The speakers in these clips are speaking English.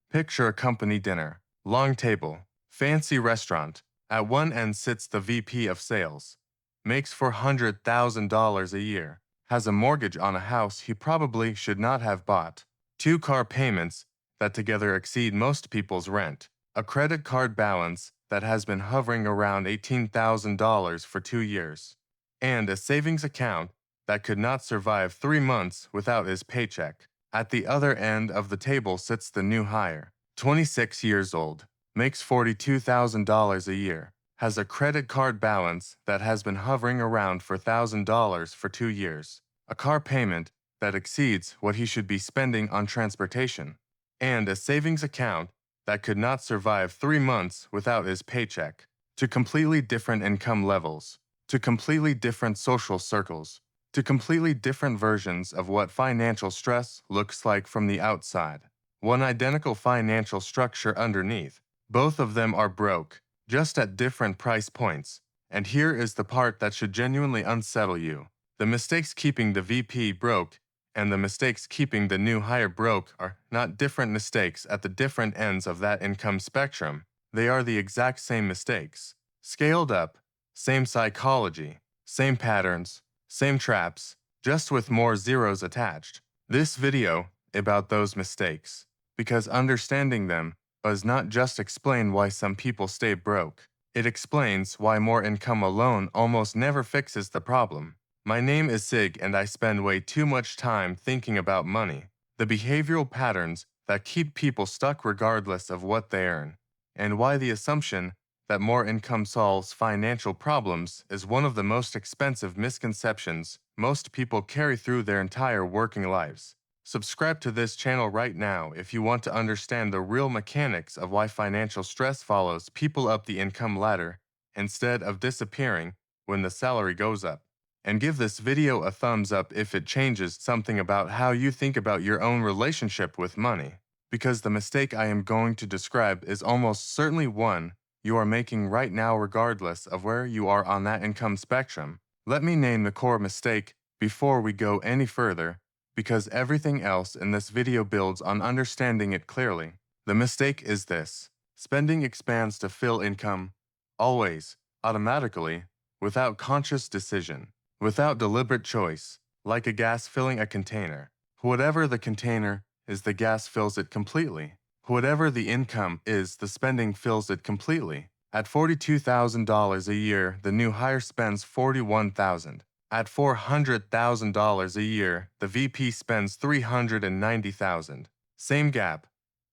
Picture a company dinner, long table, fancy restaurant. At one end sits the VP of sales. Makes $400,000 a year. Has a mortgage on a house he probably should not have bought. Two car payments that together exceed most people's rent. A credit card balance that has been hovering around $18,000 for 2 years. And a savings account that could not survive 3 months without his paycheck. At the other end of the table sits the new hire, 26 years old, makes $42,000 a year, has a credit card balance that has been hovering around $4,000 for 2 years, a car payment that exceeds what he should be spending on transportation, and a savings account that could not survive 3 months without his paycheck. To completely different income levels, to completely different social circles, to completely different versions of what financial stress looks like from the outside. One identical financial structure underneath. Both of them are broke, just at different price points. And here is the part that should genuinely unsettle you. The mistakes keeping the VP broke and the mistakes keeping the new hire broke are not different mistakes at the different ends of that income spectrum. They are the exact same mistakes. Scaled up, same psychology, same patterns, same traps, just with more zeros attached. This video about those mistakes, because understanding them does not just explain why some people stay broke. It explains why more income alone almost never fixes the problem. My name is Sig and I spend way too much time thinking about money, the behavioral patterns that keep people stuck regardless of what they earn, and why the assumption that more income solves financial problems is one of the most expensive misconceptions most people carry through their entire working lives. Subscribe to this channel right now if you want to understand the real mechanics of why financial stress follows people up the income ladder instead of disappearing when the salary goes up. And give this video a thumbs up if it changes something about how you think about your own relationship with money, because the mistake I am going to describe is almost certainly one you are making right now regardless of where you are on that income spectrum. Let me name the core mistake before we go any further, because everything else in this video builds on understanding it clearly. The mistake is this: spending expands to fill income, always, automatically, without conscious decision, without deliberate choice, like a gas filling a container. Whatever the container is, the gas fills it completely. Whatever the income is, the spending fills it completely. At $42,000 a year, the new hire spends $41,000. At $400,000 a year, the VP spends $390,000. Same gap,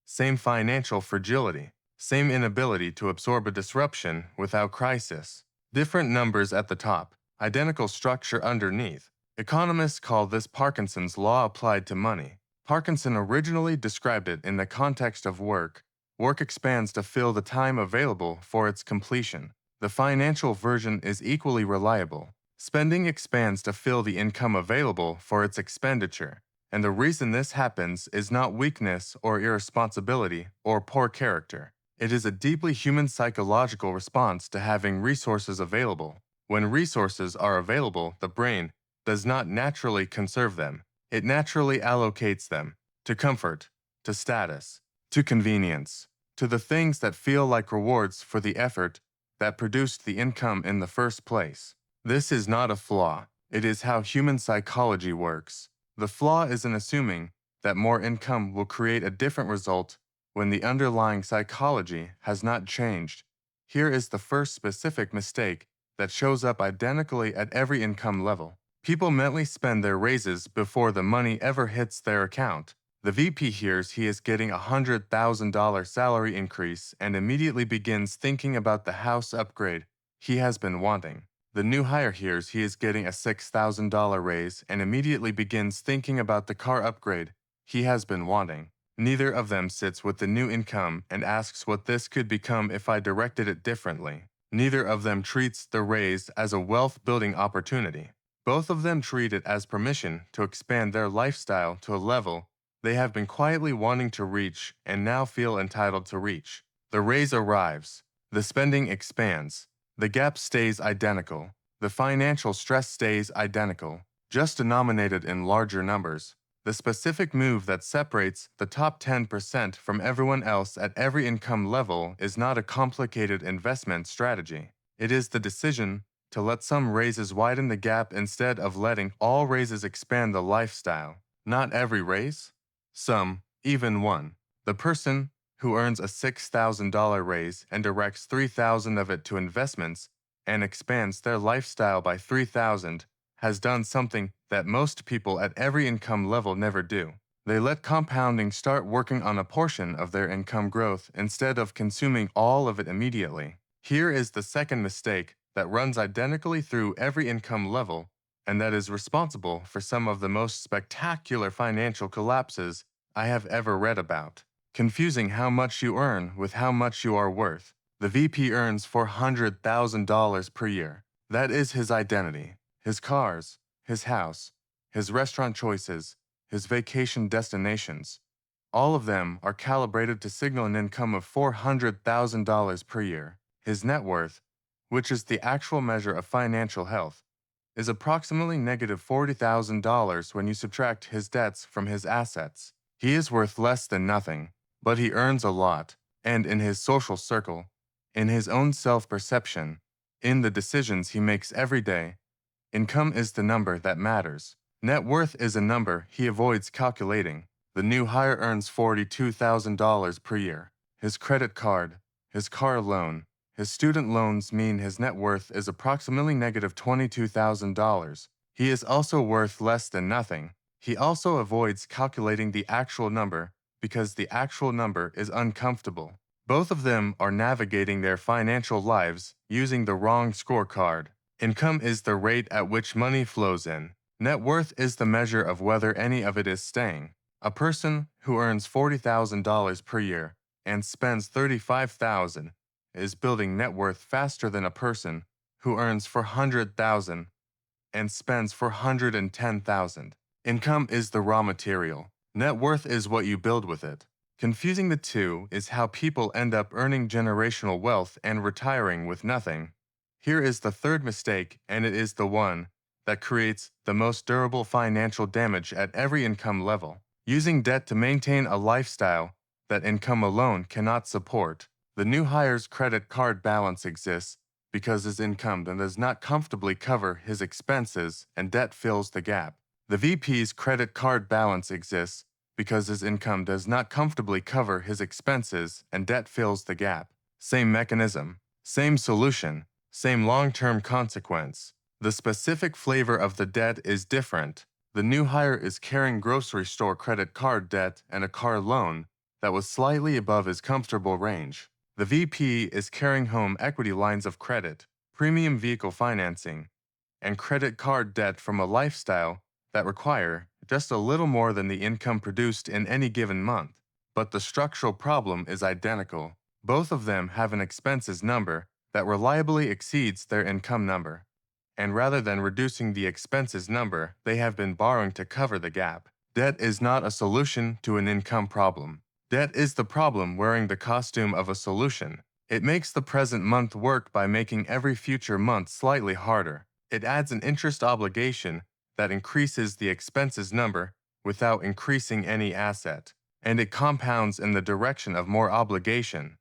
same financial fragility, same inability to absorb a disruption without crisis. Different numbers at the top, identical structure underneath. Economists call this Parkinson's law applied to money. Parkinson originally described it in the context of work. Work expands to fill the time available for its completion. The financial version is equally reliable. Spending expands to fill the income available for its expenditure. And the reason this happens is not weakness or irresponsibility or poor character. It is a deeply human psychological response to having resources available. When resources are available, the brain does not naturally conserve them. It naturally allocates them to comfort, to status, to convenience, to the things that feel like rewards for the effort that produced the income in the first place. This is not a flaw. It is how human psychology works. The flaw is in assuming that more income will create a different result when the underlying psychology has not changed. Here is the first specific mistake that shows up identically at every income level. People mentally spend their raises before the money ever hits their account. The VP hears he is getting a $100,000 salary increase and immediately begins thinking about the house upgrade he has been wanting. The new hire hears he is getting a $6,000 raise and immediately begins thinking about the car upgrade he has been wanting. Neither of them sits with the new income and asks what this could become if I directed it differently. Neither of them treats the raise as a wealth-building opportunity. Both of them treat it as permission to expand their lifestyle to a level they have been quietly wanting to reach and now feel entitled to reach. The raise arrives. The spending expands. The gap stays identical. The financial stress stays identical, just denominated in larger numbers. The specific move that separates the top 10% from everyone else at every income level is not a complicated investment strategy. It is the decision to let some raises widen the gap instead of letting all raises expand the lifestyle. Not every raise, some, even one. The person who earns a $6,000 raise and directs $3,000 of it to investments and expands their lifestyle by $3,000 has done something that most people at every income level never do. They let compounding start working on a portion of their income growth instead of consuming all of it immediately. Here is the second mistake that runs identically through every income level and that is responsible for some of the most spectacular financial collapses I have ever read about. Confusing how much you earn with how much you are worth. The VP earns $400,000 per year. That is his identity. His cars, his house, his restaurant choices, his vacation destinations. All of them are calibrated to signal an income of $400,000 per year. His net worth, which is the actual measure of financial health, is approximately negative $40,000 when you subtract his debts from his assets. He is worth less than nothing, but he earns a lot, and in his social circle, in his own self-perception, in the decisions he makes every day, income is the number that matters. Net worth is a number he avoids calculating. The new hire earns $42,000 per year. His credit card, his car loan, his student loans mean his net worth is approximately negative $22,000. He is also worth less than nothing. He also avoids calculating the actual number because the actual number is uncomfortable. Both of them are navigating their financial lives using the wrong scorecard. Income is the rate at which money flows in. Net worth is the measure of whether any of it is staying. A person who earns $40,000 per year and spends $35,000 is building net worth faster than a person who earns $400,000 and spends $410,000. Income is the raw material. Net worth is what you build with it. Confusing the two is how people end up earning generational wealth and retiring with nothing. Here is the third mistake, and it is the one that creates the most durable financial damage at every income level. Using debt to maintain a lifestyle that income alone cannot support. The new hire's credit card balance exists because his income does not comfortably cover his expenses and debt fills the gap. The VP's credit card balance exists because his income does not comfortably cover his expenses and debt fills the gap. Same mechanism, same solution, same long-term consequence. The specific flavor of the debt is different. The new hire is carrying grocery store credit card debt and a car loan that was slightly above his comfortable range. The VP is carrying home equity lines of credit, premium vehicle financing, and credit card debt from a lifestyle that require just a little more than the income produced in any given month. But the structural problem is identical. Both of them have an expenses number that reliably exceeds their income number. And rather than reducing the expenses number, they have been borrowing to cover the gap. Debt is not a solution to an income problem. Debt is the problem wearing the costume of a solution. It makes the present month work by making every future month slightly harder. It adds an interest obligation that increases the expenses number without increasing any asset. And it compounds in the direction of more obligation,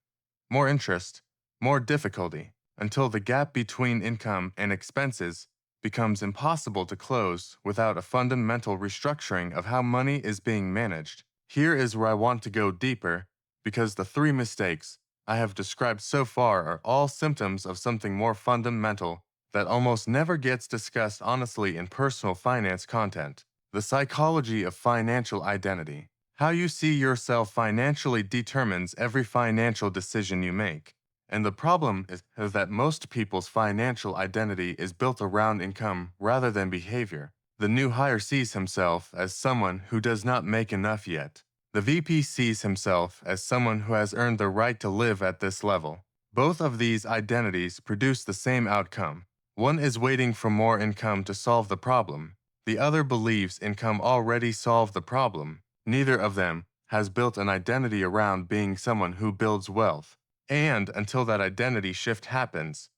more interest, more difficulty, until the gap between income and expenses becomes impossible to close without a fundamental restructuring of how money is being managed. Here is where I want to go deeper, because the three mistakes I have described so far are all symptoms of something more fundamental that almost never gets discussed honestly in personal finance content: the psychology of financial identity. How you see yourself financially determines every financial decision you make. And the problem is that most people's financial identity is built around income rather than behavior. The new hire sees himself as someone who does not make enough yet. The VP sees himself as someone who has earned the right to live at this level. Both of these identities produce the same outcome. One is waiting for more income to solve the problem. The other believes income already solved the problem. Neither of them has built an identity around being someone who builds wealth. And until that identity shift happens,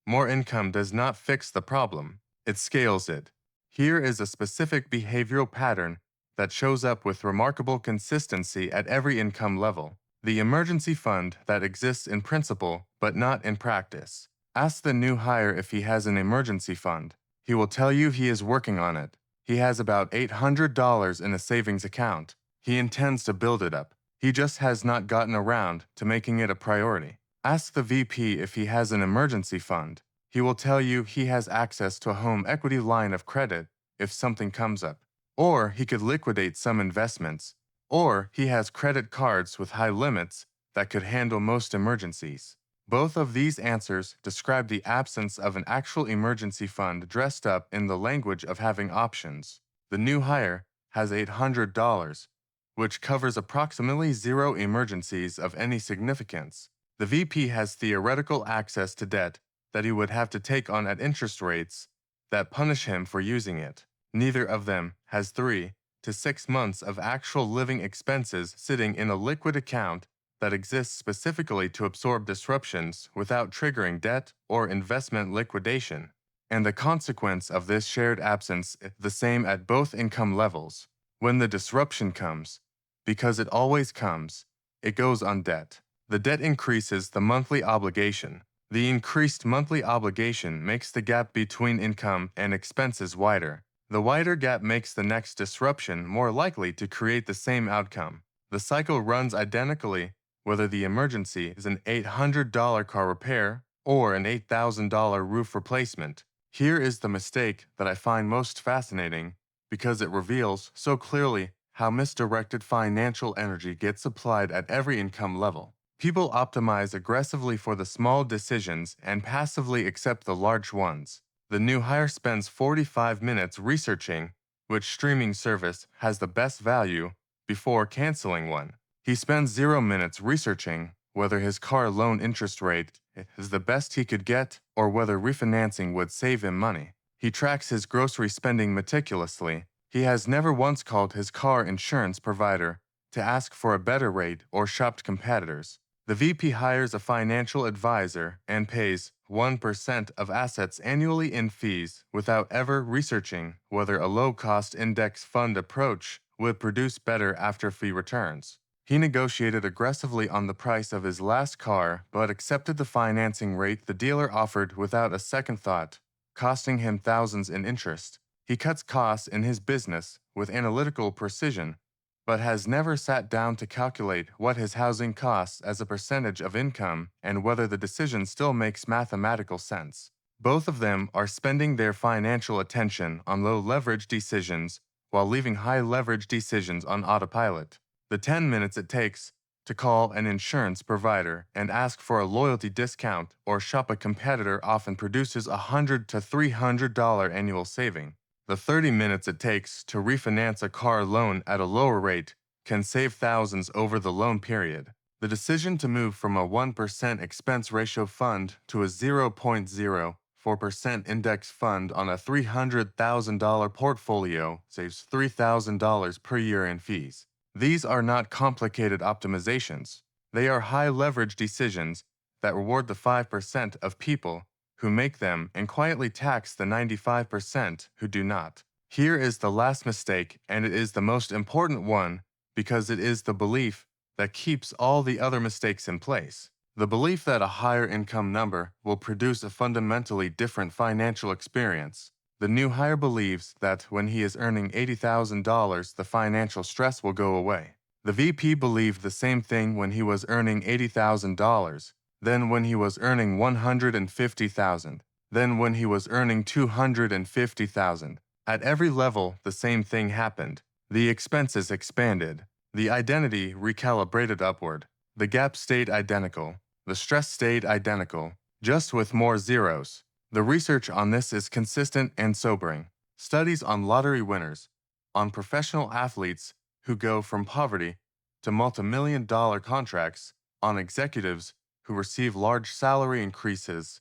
more income does not fix the problem, it scales it. Here is a specific behavioral pattern that shows up with remarkable consistency at every income level. The emergency fund that exists in principle but not in practice. Ask the new hire if he has an emergency fund. He will tell you he is working on it. He has about $800 in a savings account. He intends to build it up. He just has not gotten around to making it a priority. Ask the VP if he has an emergency fund. He will tell you he has access to a home equity line of credit if something comes up. Or he could liquidate some investments. Or he has credit cards with high limits that could handle most emergencies. Both of these answers describe the absence of an actual emergency fund dressed up in the language of having options. The new hire has $800, which covers approximately 0 emergencies of any significance. The VP has theoretical access to debt that he would have to take on at interest rates that punish him for using it. Neither of them has 3 to 6 months of actual living expenses sitting in a liquid account that exists specifically to absorb disruptions without triggering debt or investment liquidation. And the consequence of this shared absence is the same at both income levels. When the disruption comes, because it always comes, it goes on debt. The debt increases the monthly obligation. The increased monthly obligation makes the gap between income and expenses wider. The wider gap makes the next disruption more likely to create the same outcome. The cycle runs identically whether the emergency is an $800 car repair or an $8,000 roof replacement. Here is the mistake that I find most fascinating because it reveals so clearly how misdirected financial energy gets applied at every income level. People optimize aggressively for the small decisions and passively accept the large ones. The new hire spends 45 minutes researching which streaming service has the best value before canceling one. He spends 0 minutes researching whether his car loan interest rate is the best he could get or whether refinancing would save him money. He tracks his grocery spending meticulously. He has never once called his car insurance provider to ask for a better rate or shopped competitors. The VP hires a financial advisor and pays 1% of assets annually in fees without ever researching whether a low-cost index fund approach would produce better after-fee returns. He negotiated aggressively on the price of his last car but accepted the financing rate the dealer offered without a second thought, costing him thousands in interest. He cuts costs in his business with analytical precision, but has never sat down to calculate what his housing costs as a percentage of income and whether the decision still makes mathematical sense. Both of them are spending their financial attention on low-leverage decisions while leaving high-leverage decisions on autopilot. The 10 minutes it takes to call an insurance provider and ask for a loyalty discount or shop a competitor often produces $100 to $300 annual saving. The 30 minutes it takes to refinance a car loan at a lower rate can save thousands over the loan period. The decision to move from a 1% expense ratio fund to a 0.04% index fund on a $300,000 portfolio saves $3,000 per year in fees. These are not complicated optimizations. They are high-leverage decisions that reward the 5% of people who make them and quietly tax the 95% who do not. Here is the last mistake, and it is the most important one because it is the belief that keeps all the other mistakes in place. The belief that a higher income number will produce a fundamentally different financial experience. The new hire believes that when he is earning $80,000, the financial stress will go away. The VP believed the same thing when he was earning $80,000, then when he was earning $150,000, then when he was earning $250,000. At every level, the same thing happened. The expenses expanded. The identity recalibrated upward. The gap stayed identical. The stress stayed identical, just with more zeros. The research on this is consistent and sobering. Studies on lottery winners, on professional athletes who go from poverty to multi-million-dollar contracts, on executives who receive large salary increases,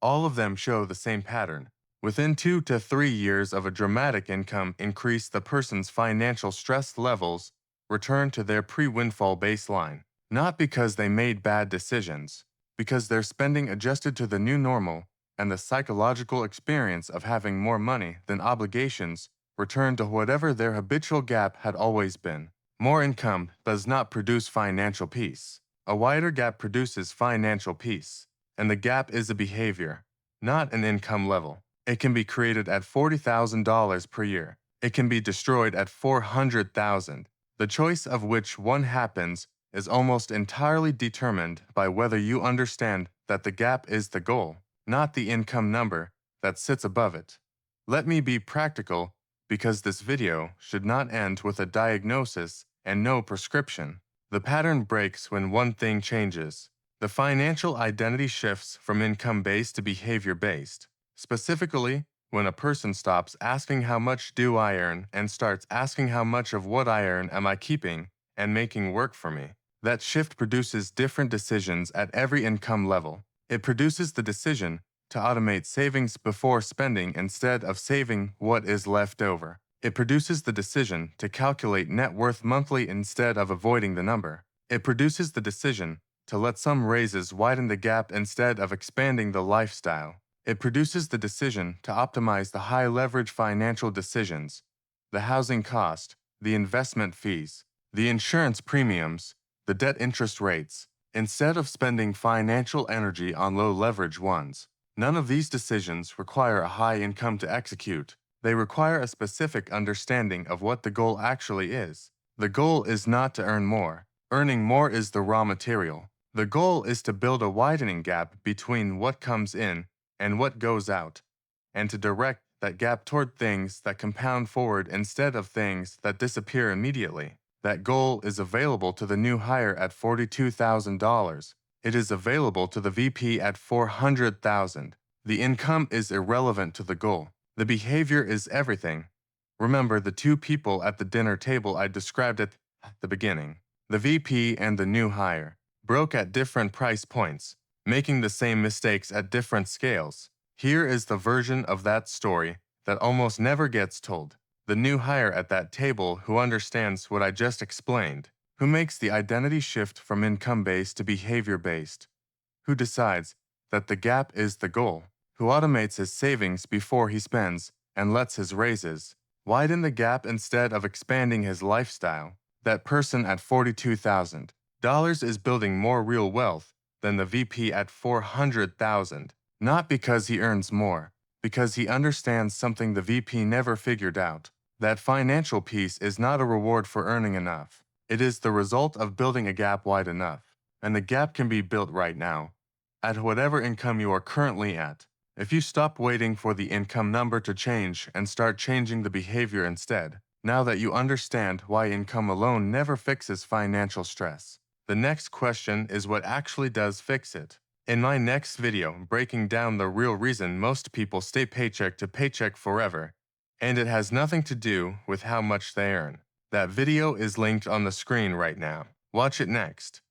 all of them show the same pattern. Within 2 to 3 years of a dramatic income increase, the person's financial stress levels return to their pre-windfall baseline. Not because they made bad decisions, because their spending adjusted to the new normal, and the psychological experience of having more money than obligations return to whatever their habitual gap had always been. More income does not produce financial peace. A wider gap produces financial peace, and the gap is a behavior, not an income level. It can be created at $40,000 per year. It can be destroyed at $400,000. The choice of which one happens is almost entirely determined by whether you understand that the gap is the goal, not the income number that sits above it. Let me be practical because this video should not end with a diagnosis and no prescription. The pattern breaks when one thing changes. The financial identity shifts from income-based to behavior-based. Specifically, when a person stops asking how much do I earn and starts asking how much of what I earn am I keeping and making work for me. That shift produces different decisions at every income level. It produces the decision to automate savings before spending instead of saving what is left over. It produces the decision to calculate net worth monthly instead of avoiding the number. It produces the decision to let some raises widen the gap instead of expanding the lifestyle. It produces the decision to optimize the high-leverage financial decisions, the housing cost, the investment fees, the insurance premiums, the debt interest rates, instead of spending financial energy on low-leverage ones. None of these decisions require a high income to execute. They require a specific understanding of what the goal actually is. The goal is not to earn more. Earning more is the raw material. The goal is to build a widening gap between what comes in and what goes out, and to direct that gap toward things that compound forward instead of things that disappear immediately. That goal is available to the new hire at $42,000. It is available to the VP at $400,000. The income is irrelevant to the goal. The behavior is everything. Remember the two people at the dinner table I described at the beginning. The VP and the new hire broke at different price points, making the same mistakes at different scales. Here is the version of that story that almost never gets told. The new hire at that table who understands what I just explained, who makes the identity shift from income-based to behavior-based, who decides that the gap is the goal, who automates his savings before he spends and lets his raises widen the gap instead of expanding his lifestyle. That person at $42,000 is building more real wealth than the VP at $400,000, not because he earns more, because he understands something the VP never figured out. That financial peace is not a reward for earning enough. It is the result of building a gap wide enough, and the gap can be built right now, at whatever income you are currently at. If you stop waiting for the income number to change and start changing the behavior instead, now that you understand why income alone never fixes financial stress, the next question is what actually does fix it. In my next video, breaking down the real reason most people stay paycheck to paycheck forever, and it has nothing to do with how much they earn. That video is linked on the screen right now. Watch it next.